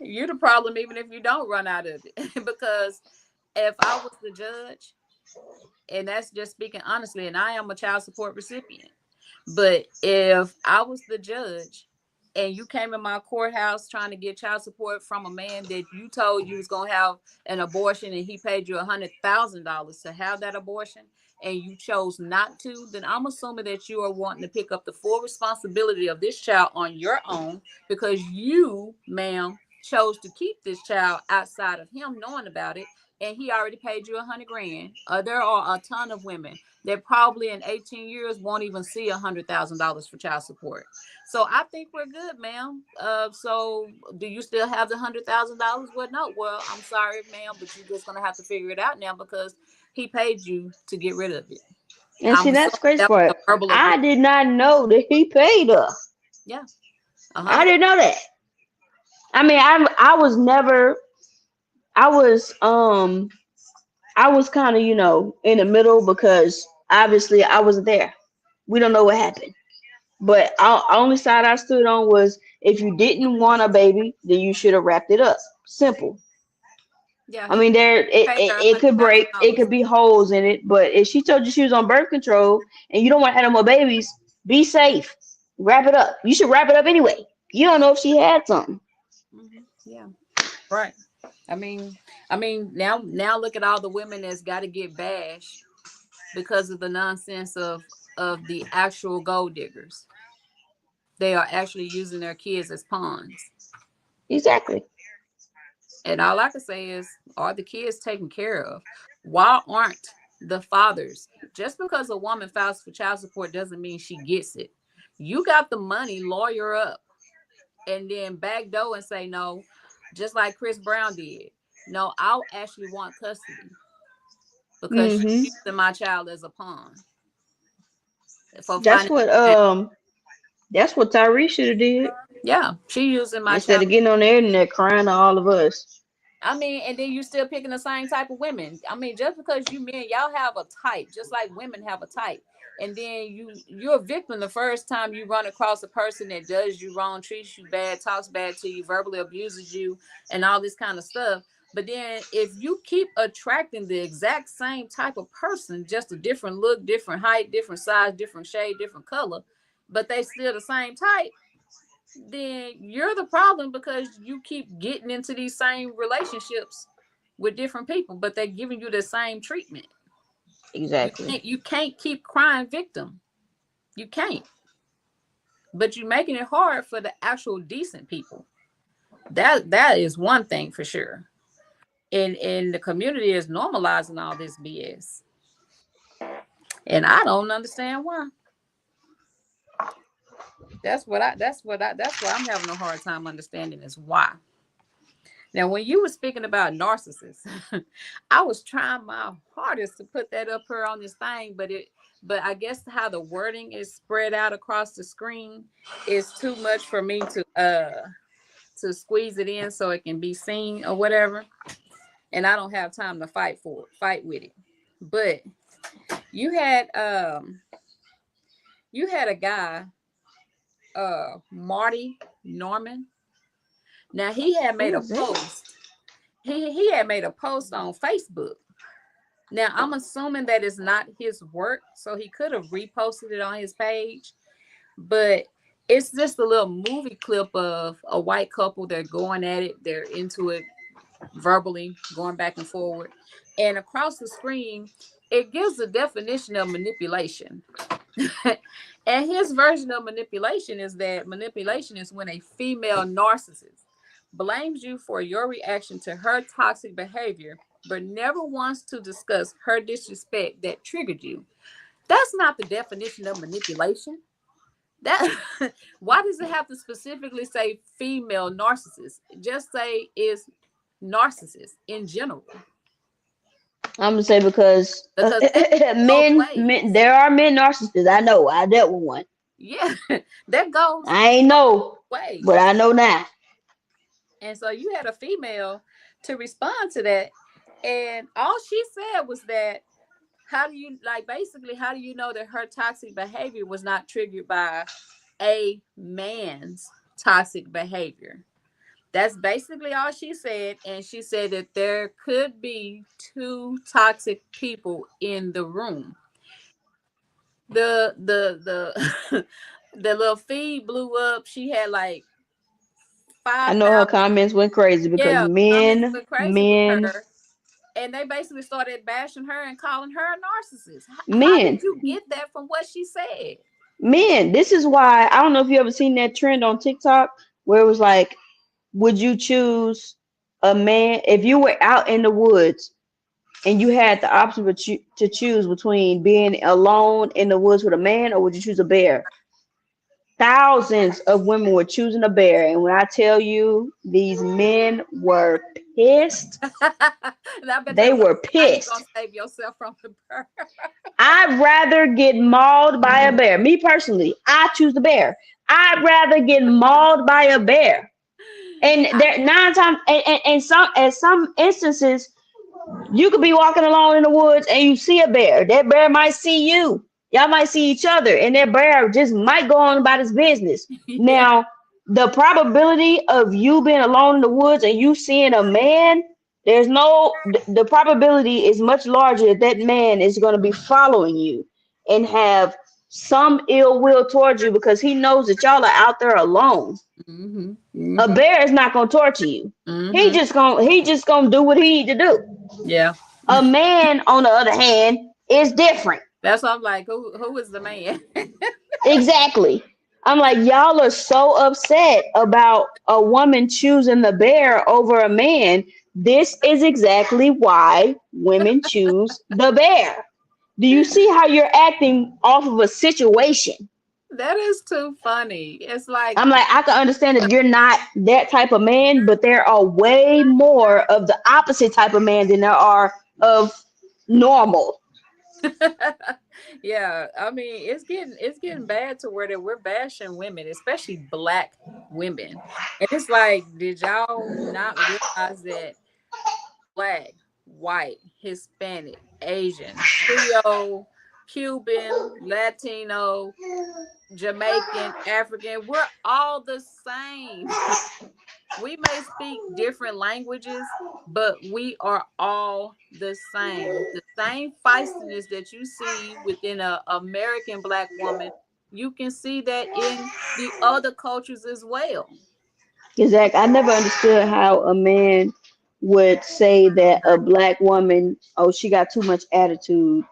you're the problem even if you don't run out of it. Because if I was the judge, and that's just speaking honestly, and I am a child support recipient, but if I was the judge and you came in my courthouse trying to get child support from a man that you told you was going to have an abortion and he paid you $100,000 to have that abortion and you chose not to, then I'm assuming that you are wanting to pick up the full responsibility of this child on your own because you, ma'am, chose to keep this child outside of him knowing about it. And he already paid you $100,000. There are a ton of women that probably in 18 years won't even see $100,000 for child support. So I think we're good, ma'am. So do you still have the $100,000? Well, no. Well, I'm sorry, ma'am, but you're just gonna have to figure it out now because he paid you to get rid of it. And see, I'm that's assuming crazy that for was it. a verbal I agreement. did not know that he paid her. Yeah. I didn't know that. I mean, I was never. I was kind of, in the middle because obviously I wasn't there. We don't know what happened. But only side I stood on was if you didn't want a baby, then you should have wrapped it up. Simple. Yeah. I mean, it could break, it could be holes in it, but if she told you she was on birth control and you don't want to have no more babies, be safe. Wrap it up. You should wrap it up anyway. You don't know if she had something. Yeah. Right. I mean, now look at all the women that's got to get bashed because of the nonsense of the actual gold diggers. They are actually using their kids as pawns. Exactly. And all I can say is, are the kids taken care of? Why aren't the fathers? Just because a woman files for child support doesn't mean she gets it. You got the money, lawyer up, and then backdoor and say no, just like Chris Brown did. No, I'll actually want custody because you're using my child as a pawn. That's what Tyrese should have did. Yeah, she using my instead child. of getting on the internet crying to all of us. I mean, and then you still picking the same type of women. I mean, just because you men, y'all have a type, just like women have a type. And then you're a victim the first time you run across a person that does you wrong, treats you bad, talks bad to you, verbally abuses you, and all this kind of stuff. But then if you keep attracting the exact same type of person, just a different look, different height, different size, different shade, different color, but they still the same type, then you're the problem because you keep getting into these same relationships with different people, but they're giving you the same treatment. Exactly. You can't keep crying victim. You can't. But you're making it hard for the actual decent people. That is one thing for sure. And the community is normalizing all this BS. And I don't understand why. That's what I'm having a hard time understanding is why. Now, when you were speaking about narcissists, I was trying my hardest to put that up here on this thing, but I guess how the wording is spread out across the screen is too much for me to squeeze it in so it can be seen or whatever. And I don't have time to fight with it. But you had a guy, Marty Norman. Now he had made a post. He had made a post on Facebook. Now I'm assuming that is not his work, so he could have reposted it on his page. But it's just a little movie clip of a white couple. They're going at it. They're into it verbally, going back and forward. And across the screen, it gives a definition of manipulation. And his version of manipulation is that manipulation is when a female narcissist blames you for your reaction to her toxic behavior, but never wants to discuss her disrespect that triggered you. That's not the definition of manipulation. Why does it have to specifically say female narcissist? Just say is narcissist in general. I'm gonna say because men, there are men narcissists. I know. I dealt with one. Yeah, that goes. I ain't know, way. But I know now. And so you had a female to respond to that, And all she said was that, how do you know that her toxic behavior was not triggered by a man's toxic behavior? That's basically all she said. And she said that there could be two toxic people in the room. The the little feed blew up. She had like I know her 5,000. comments went crazy because Yeah, comments men, went crazy with men, her. And they basically started bashing her and calling her a narcissist. How did men, you get that from what she said? men. This is why I don't know if you ever seen that trend on TikTok where it was like, would you choose a man if you were out in the woods and you had the option to choose between being alone in the woods with a man, or would you choose a bear? Thousands of women were choosing a bear, and when I tell you, these men were pissed. And I bet They was like, were how you gonna pissed. save yourself from the bird? I'd rather get mauled by a bear. Me personally, I choose the bear. I'd rather get mauled by a bear. And there 9 times, and some instances, you could be walking along in the woods and you see a bear. That bear might see you. Y'all might see each other, and that bear just might go on about his business. Yeah. Now, the probability of you being alone in the woods and you seeing a man, the probability is much larger that man is going to be following you and have some ill will towards you because he knows that y'all are out there alone. Mm-hmm. A Mm-hmm. bear is not going to torture you. Mm-hmm. He just gonna do what he need to do. Yeah. A man, on the other hand, is different. That's why I'm like, who is the man? Exactly. I'm like, y'all are so upset about a woman choosing the bear over a man. This is exactly why women choose the bear. Do you see how you're acting off of a situation? That is too funny. It's like, I'm like, I can understand that you're not that type of man, but there are way more of the opposite type of man than there are of normal. yeah, I mean, it's getting bad to where that we're bashing women, especially black women. And it's like, did y'all not realize that black, white, Hispanic, Asian, Creole, Cuban, Latino, Jamaican, African, we're all the same. We may speak different languages, but we are all the same. The same feistiness that you see within an American black woman, you can see that in the other cultures as well. Exactly. I never understood how a man would say that a black woman, oh, she got too much attitude,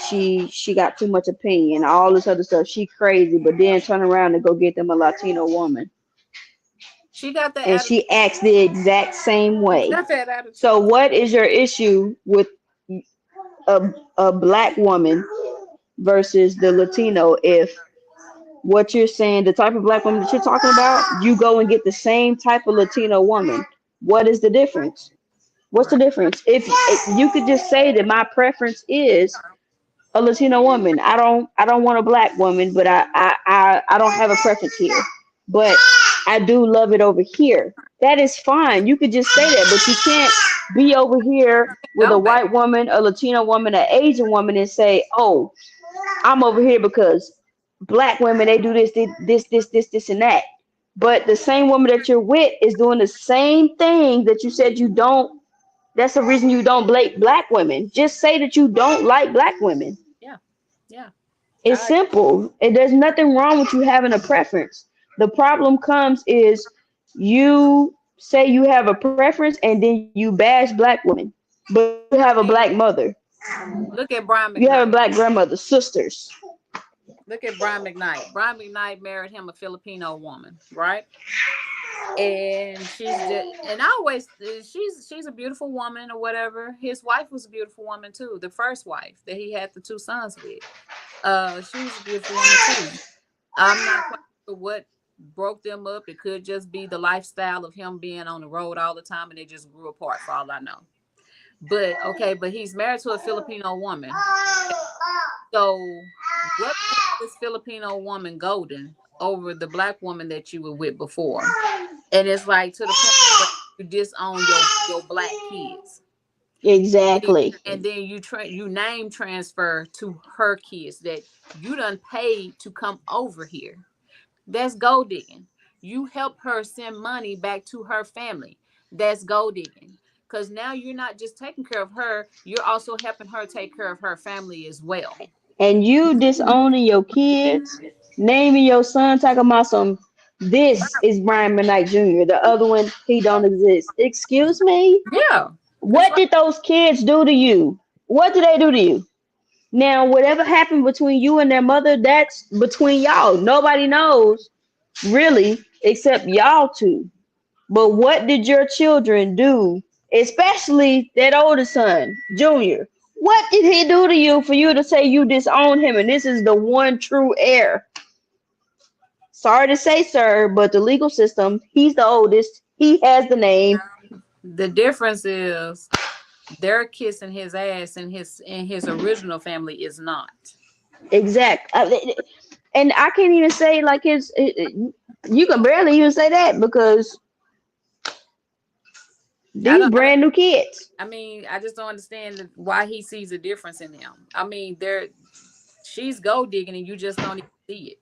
she got too much opinion, all this other stuff. She crazy, but then turn around and go get them a Latino woman, She got that and attitude. she acts the exact same way. Got that attitude. So, what is your issue with a black woman versus the Latino? If what you're saying, the type of black woman that you're talking about, you go and get the same type of Latino woman. What is the difference? What's the difference? If you could just say that my preference is a Latino woman. I don't want a black woman, but I don't have a preference here. But I do love it over here. That is fine. You could just say that, but you can't be over here with a No, baby. white woman, a Latino woman, an Asian woman, and say, "Oh, I'm over here because black women they do this, and that." But the same woman that you're with is doing the same thing that you said you don't. That's the reason you don't like black women. Just say that you don't like black women. Yeah. Yeah. It's simple. There's nothing wrong with you having a preference. The problem comes is you say you have a preference and then you bash black women, but you have a black mother. Look at Brian McKnight. You have a black grandmother, sisters. Look at Brian McKnight. Brian McKnight married him a Filipino woman, right? And she's a beautiful woman or whatever. His wife was a beautiful woman too. The first wife that he had the 2 sons with. She was a beautiful woman too. I'm not quite sure what broke them up. It could just be the lifestyle of him being on the road all the time and they just grew apart for all I know. But okay, but he's married to a Filipino woman. So what makes this Filipino woman golden over the black woman that you were with before? And it's like to the point where you disown your black kids. Exactly. And then you name transfer to her kids that you done paid to come over here. That's gold digging. You help her send money back to her family. That's gold digging. Because now you're not just taking care of her, you're also helping her take care of her family as well. And you disowning your kids, naming your son, talking about some. This is Brian McKnight Jr. The other one, he don't exist. Excuse me. Yeah. What did those kids do to you? What did they do to you? Now, whatever happened between you and their mother, that's between y'all. Nobody knows really except y'all two. But what did your children do, especially that older son, Junior? What did he do to you for you to say you disown him and this is the one true heir? Sorry to say, sir, but the legal system, he's the oldest. He has the name. The difference is they're kissing his ass and his original family is not. Exact. And I can't even say like you can barely even say that because these brand new kids. I mean, I just don't understand why he sees a difference in them. I mean, she's gold digging and you just don't even see it.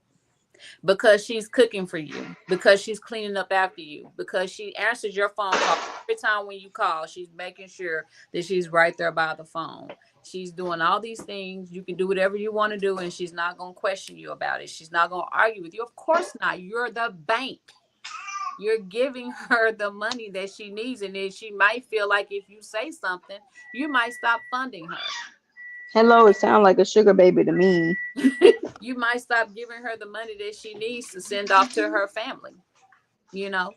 Because she's cooking for you, because she's cleaning up after you, because she answers your phone call every time when you call. She's making sure that she's right there by the phone. She's doing all these things. You can do whatever you want to do, and she's not going to question you about it. She's not going to argue with you. Of course not. You're the bank. You're giving her the money that she needs, and then she might feel like if you say something, you might stop funding her. Hello, it sounds like a sugar baby to me. You might stop giving her the money that she needs to send off to her family. You know,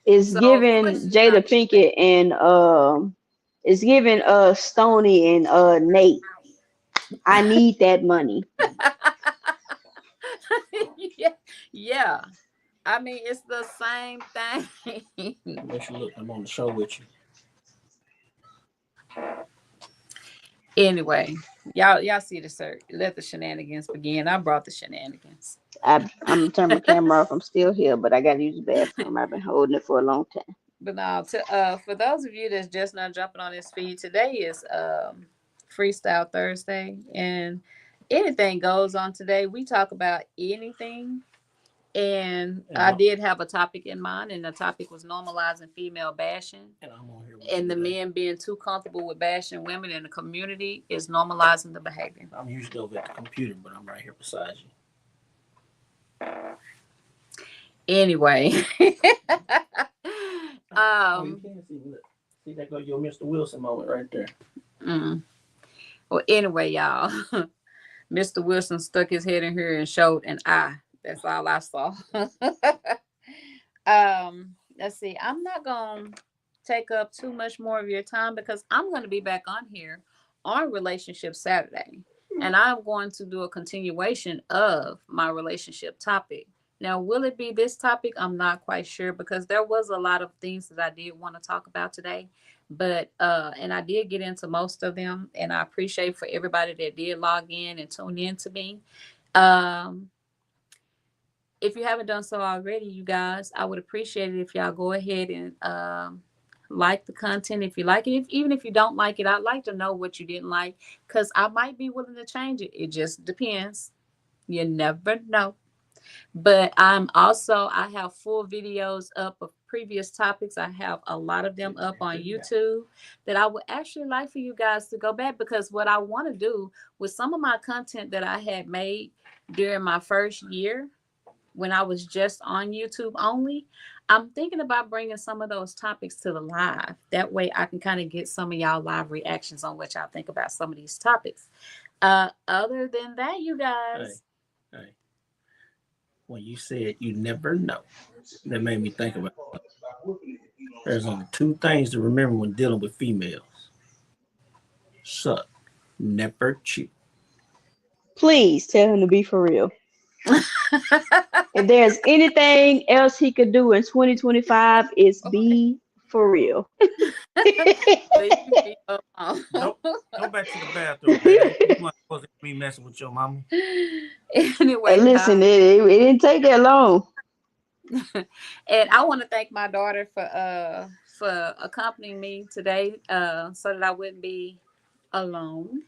it's giving Jada Pinkett and it's giving Stoney and Nate. I need that money. yeah. I mean, it's the same thing. Make you look. I'm on the show with you. Anyway, y'all see the search. Let the shenanigans begin. I brought the shenanigans. I'm gonna turn my camera off. I'm still here, but I gotta use the bathroom. I've been holding it for a long time. But now, for those of you that's just not jumping on this feed, today is Freestyle Thursday, and anything goes on today. We talk about anything. And I did have a topic in mind, and the topic was normalizing female bashing. And I'm on here with and the men being too comfortable with bashing women in the community is normalizing the behavior. I'm usually over at the computer, but I'm right here beside you. Anyway. You can see that go your Mr. Wilson moment right there. Well, anyway, y'all. Mr. Wilson stuck his head in here and showed an eye. That's all I saw. Let's see. I'm not going to take up too much more of your time because I'm going to be back on here on Relationship Saturday. And I'm going to do a continuation of my relationship topic. Now, will it be this topic? I'm not quite sure because there was a lot of things that I did want to talk about today. But, and I did get into most of them. And I appreciate for everybody that did log in and tune in to me. If you haven't done so already, you guys, I would appreciate it if y'all go ahead and like the content. If you like it, even if you don't like it, I'd like to know what you didn't like because I might be willing to change it. It just depends. You never know. But I have full videos up of previous topics. I have a lot of them up on YouTube that I would actually like for you guys to go back because what I want to do with some of my content that I had made during my first year, when I was just on YouTube only, I'm thinking about bringing some of those topics to the live. That way I can kind of get some of y'all live reactions on what y'all think about some of these topics. Other than that, you guys. Hey. When you said you never know, that made me think about it. There's only two things to remember when dealing with females. Suck, never cheat. Please tell him to be for real. If there's anything else he could do in 2025, it's be for real. Go back to the bathroom. You weren't supposed to be messing with your mama. Anyway, and listen, it didn't take that long. And I want to thank my daughter for for accompanying me today, so that I wouldn't be alone.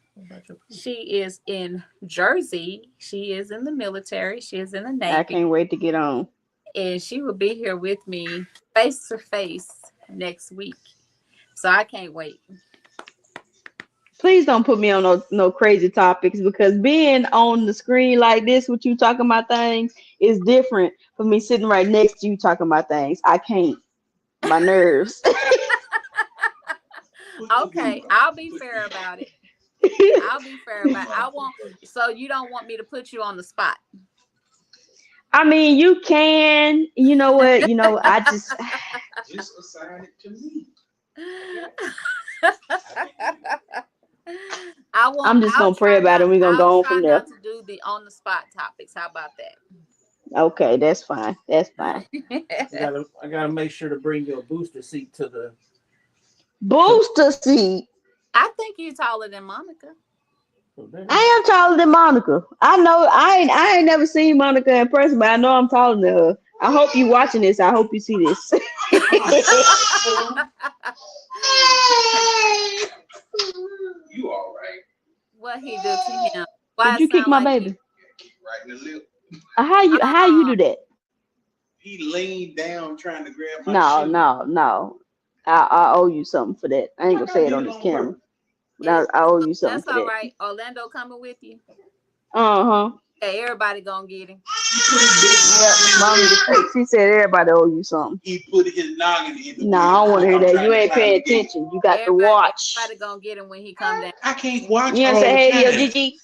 She is in Jersey. She is in the military. She is in the I Navy, can't wait to get on. and she will be here with me face to face next week. So I can't wait. Please don't put me on no crazy topics, because being on the screen like this with you talking about things is different from me sitting right next to you talking about things. I can't. My nerves. Okay, I'll be fair about it. I'll be fair about it. I won't. So you don't want me to put you on the spot? I mean, you can. You know what? I just. Just assign it to me. I won't. I'm just I'll gonna pray try about it. not. We're gonna I'll go on try from there. not to do the on the spot topics. How about Okay, that's fine. That's fine. that? I gotta make sure to bring your booster seat to the. Booster seat. I think you're taller than Monica. I am taller than Monica. I know. I ain't never seen Monica in person, but I know I'm taller than her. I hope you watching this. I hope you see this. You all right? What he do to him? Why Did it you kick sound my like baby? Right in the lip. How you do that? He leaned down trying to grab my No, shoe. no. I owe you something for that. I ain't gonna say it on this camera. But I owe you something That's for all that. right. Orlando coming with you. Uh-huh. Okay, everybody gonna get him. Yeah, mommy, she said everybody owe you something. He put his noggin in the No, I don't want to hear window. that. You ain't paying attention. You got to watch. Everybody gonna get him when he come down. I can't watch You all gonna say, the hey, yo, time. Gigi?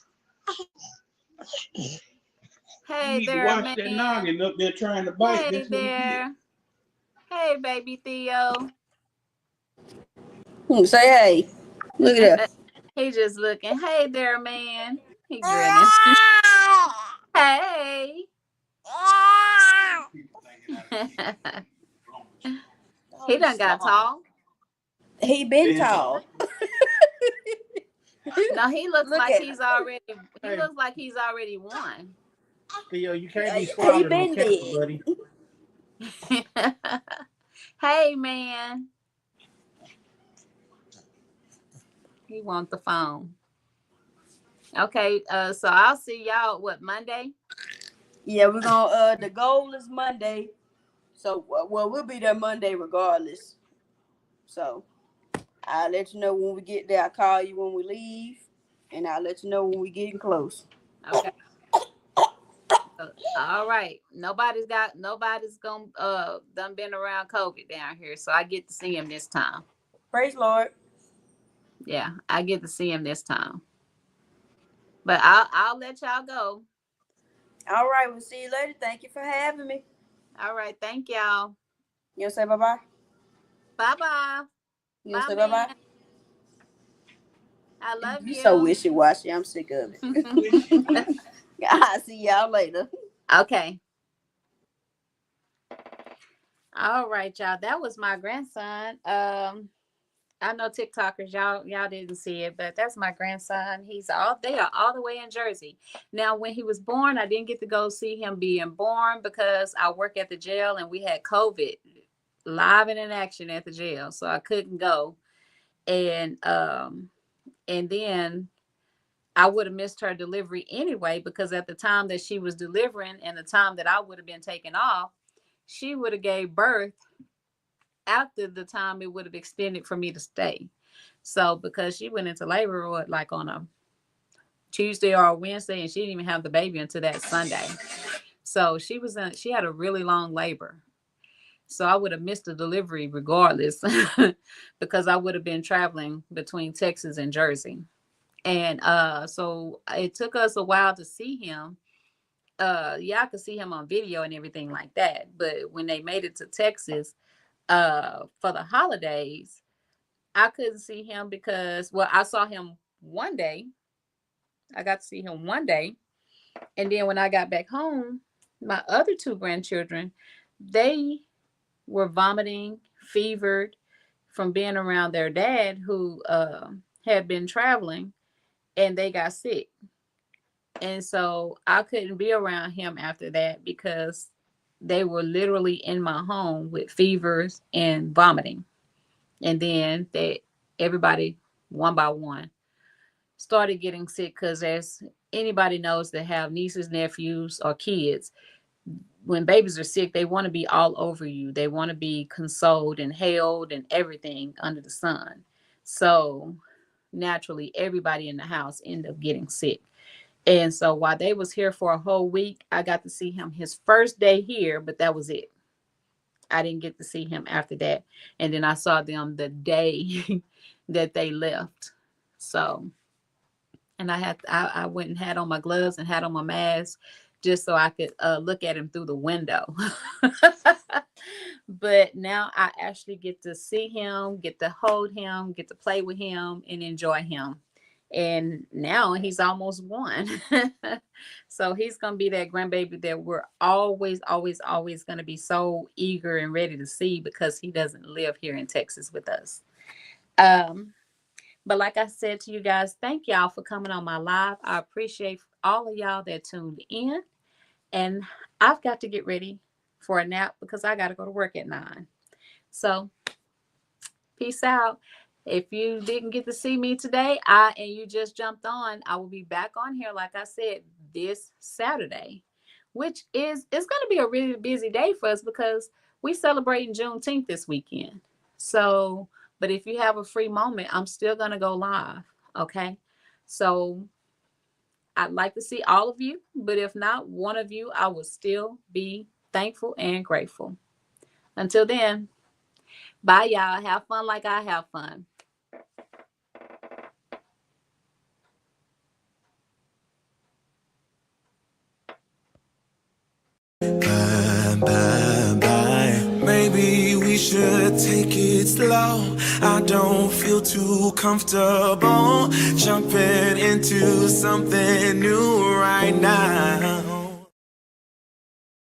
Hey You need to there, watch man. that noggin up there trying to bite. Hey That's what he did. there. Hey, baby Theo. Say hey. Look at that. He just looking. Hey there, man. He grinning. Hey. People thinking I can't. He done got tall. He been Been tall. No, he looks Look like at he's already. He looks like he's already won. Theo, you can't be He swallowing been on camera, dead. buddy. Hey, man. He wants the phone. Okay, so I'll see y'all Monday? Yeah, we're gonna the goal is Monday. So we'll be there Monday regardless. So I'll let you know when we get there. I'll call you when we leave, and I'll let you know when we getting close. Okay. All right. Nobody's gonna done been around COVID down here, so I get to see him this time. Praise Lord. Yeah, I get to see him this time. But I'll let y'all go. All right, we'll see you later. Thank you for having me. All right, thank y'all. You gonna say bye-bye? Bye-bye. You gonna Bye, say bye-bye? man. I love you. You so wishy-washy. I'm sick of it. I'll see y'all later. Okay. All right, y'all. That was my grandson. I know TikTokers, y'all didn't see it, but that's my grandson. They are all the way in Jersey. Now, when he was born, I didn't get to go see him being born because I work at the jail and we had COVID live and in action at the jail, so I couldn't go. And then I would have missed her delivery anyway, because at the time that she was delivering and the time that I would have been taken off, she would have gave birth after the time it would have extended for me to stay. So because she went into labor like on a Tuesday or a Wednesday, and she didn't even have the baby until that Sunday. So she had a really long labor. So I would have missed the delivery regardless because I would have been traveling between Texas and Jersey. And so it took us a while to see him. Y'all could see him on video and everything like that. But when they made it to Texas for the holidays, I couldn't see him because, well, I saw him one day. I got to see him one day. And then when I got back home, my other two grandchildren, they were vomiting, fevered from being around their dad who had been traveling, and they got sick. And so I couldn't be around him after that because they were literally in my home with fevers and vomiting. And then everybody, one by one, started getting sick, because as anybody knows that have nieces, nephews, or kids, when babies are sick, they want to be all over you. They want to be consoled and held and everything under the sun. So naturally, everybody in the house ended up getting sick. And so while they was here for a whole week, I got to see him his first day here, but that was it. I didn't get to see him after that. And then I saw them the day that they left. So, and I went and had on my gloves and had on my mask just so I could look at him through the window. But now I actually get to see him, get to hold him, get to play with him, and enjoy him. And now he's almost 1. So he's going to be that grandbaby that we're always going to be so eager and ready to see, because he doesn't live here in Texas with us. But like I said to you guys, thank y'all for coming on my live. I appreciate all of y'all that tuned in. And I've got to get ready for a nap because I got to go to work at 9. So peace out. If you didn't get to see me today, and you just jumped on, I will be back on here, like I said, this Saturday, which it's going to be a really busy day for us because we celebrating Juneteenth this weekend. So, but if you have a free moment, I'm still going to go live. Okay. So I'd like to see all of you, but if not one of you, I will still be thankful and grateful. Until then, bye y'all. Have fun like I have fun. Bye. Maybe we should take it slow. I don't feel too comfortable jumping into something new right now.